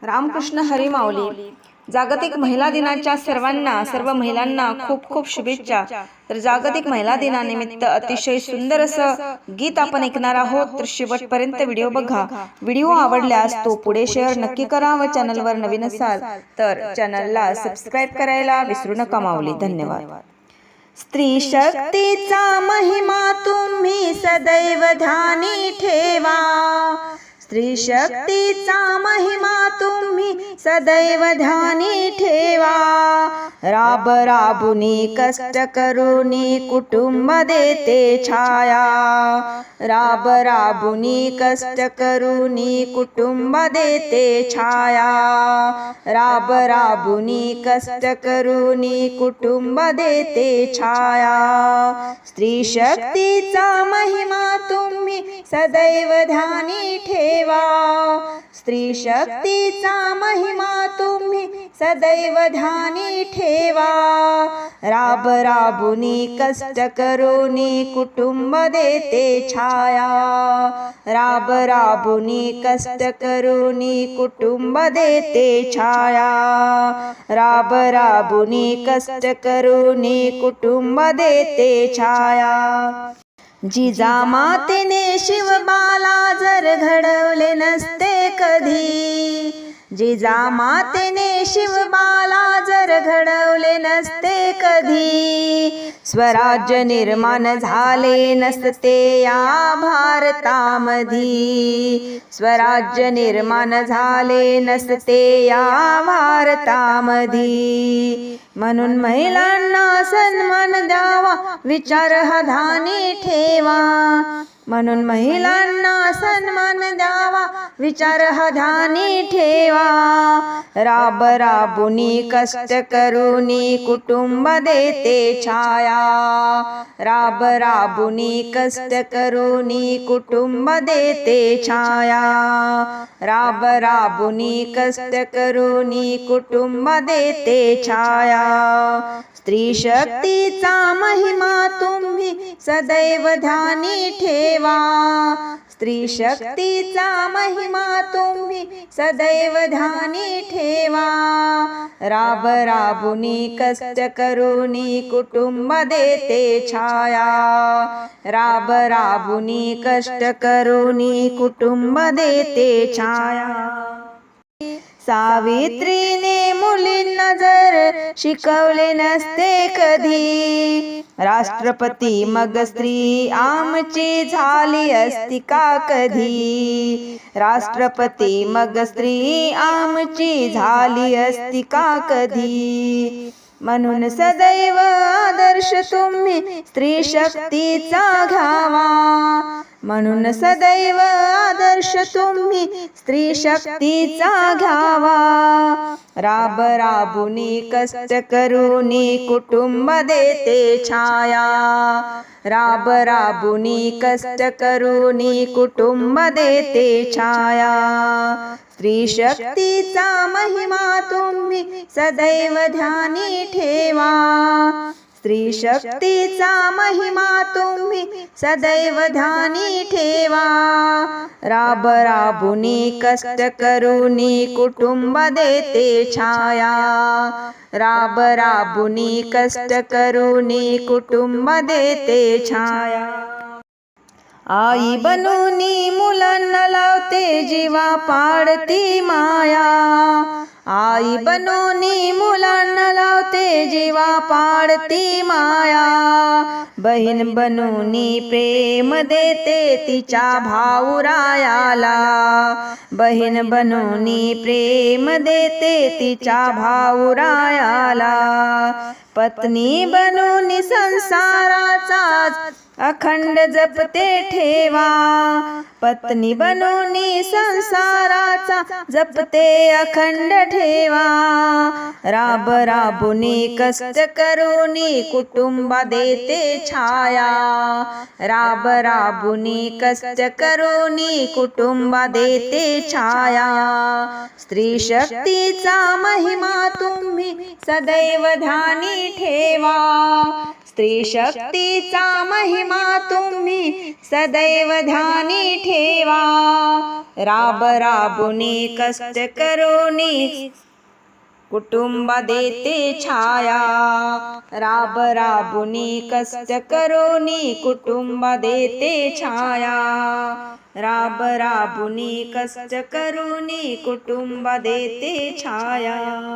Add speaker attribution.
Speaker 1: रामकृष्ण हरी माऊली. जागतिक महिला दिनाच्या सर्व महिलांना खूप खूप शुभेच्छा. तर जागतिक महिला दिनानिमित्त अतिशय सुंदर असं गीत आपण ऐकणार आहोत. तर शेवटपर्यंत व्हिडिओ बघा. व्हिडिओ आवडल्यास तो पुढे शेअर नक्की करा व चॅनलवर नवीन असाल तर चॅनलला सबस्क्राईब करायला विसरू नका माऊली. धन्यवाद. स्त्री शक्तीचा महिमा तुम्ही सदैव ध्यानी ठेवा. स्त्री शक्तीचा महिमा तुम्ही सदैव ध्यानी ठेवा. राब राबुनी कष्ट करूनी कुटुंब देते छाया. राब राबुनी कष्ट करूनी कुटुंब देते छाया. राब राबुनी कष्ट करूनी कुटुंब देते छाया. स्त्री शक्तीचा महिमा तुम्ही सदैव ध्यानी ठेवा. स्त्री शक्तीचा महिमा तुम्ही सदैव ध्यानी ठेवा. राब राबुनी कष्ट करूनी कुटुंब देते छाया. राब राबुनी कष्ट करूनी कुटुंब देते छाया. राब राबुनी कष्ट करूनी कुटुंब देते छाया. जिजामातेने शिवबाला जर घडवले नसते कधी. जिजामातेने शिवबाला जर घडवले नसते कधी. स्वराज्य निर्माण झाले नसते या भारतामधी. स्वराज्य निर्माण झाले नसते या भारतामधी. म्हणून महिलांना सन्मान द्यावा विचार हा ध्यानी ठेवा. म्हणून महिलांना सन्मान द्यावा विचार हा ध्यानी ठेवा. राब राबुनी कष्ट करूनी कुटुंब देते छाया. राब राबुनी कष्ट करूनी कुटुंब देते छाया. राब राबुनी कष्ट करूनी कुटुंब देते छाया. स्त्री शक्तीचा महिमा तुम्ही सदैव ध्यानी ठेवा. स्त्री शक्तीचा महिमा तुम्ही सदैव ध्यानी ठेवा. राब राबुनी कष्ट करूनी कुटुंब देते छाया. राब राबुनी कष्ट करूनी कुटुंब देते छाया. सावित्रीने मुलींना जर शिकवले नसते कधी. राष्ट्रपती मग स्त्री आमची झाली असती का कधी. राष्ट्रपती मग स्त्री आमची झाली असती का कधी. म्हणून सदैव आदर्श तुम्ही स्त्री शक्तीचा घ्यावा. म्हणून सदैव आदर्श तुम्ही स्त्री शक्तीचा घ्यावा. राब राबुनी कष्ट करूनी कुटुंब देते छाया. राब राबुनी कष्ट करूनी कुटुंब देते छाया. स्त्री शक्तीचा महिमा तुम्ही सदैव ध्यानी ठेवा. स्त्री शक्तीचा महिमा तुम्ही सदैव ध्यानी ठेवा. राब राबुनी कष्ट करूनी कुटुंब देते छाया. राब राबुनी कष्ट करूनी कुटुंब देते छाया. आई बनूनी मुलांना लावते जीवा पाडती माया. आई बनूनी मुलांना लावते जीवा पाडती माया. बहीण बनूनी प्रेम देते तिच्या भाऊरायाला. बहीण बनूनी प्रेम देते तिच्या भाऊरायाला. पत्नी बनूनी संसाराचा अखंड जपते ठेवा. पत्नी बनूनी संसाराचा जपते अखंड ठेवा. राब राबुनी कष्ट करूनी कुटुंब देते छाया. राब राबुनी कष्ट करूनी कुटुंब देते छाया. स्त्री शक्तीचा महिमा तुम्ही सदैव ध्यानी ठेवा. स्त्री शक्तीचा महिमा महिमा तुम्ही सदैव ध्यानी ठेवा. राब राबुनी कष्ट करोनी कुटुंब देते छाया. राब राबुनी कष्ट करोनी कुटुंब देते छाया. राब राबुनी कष्ट करोनी कुटुंब देते छाया.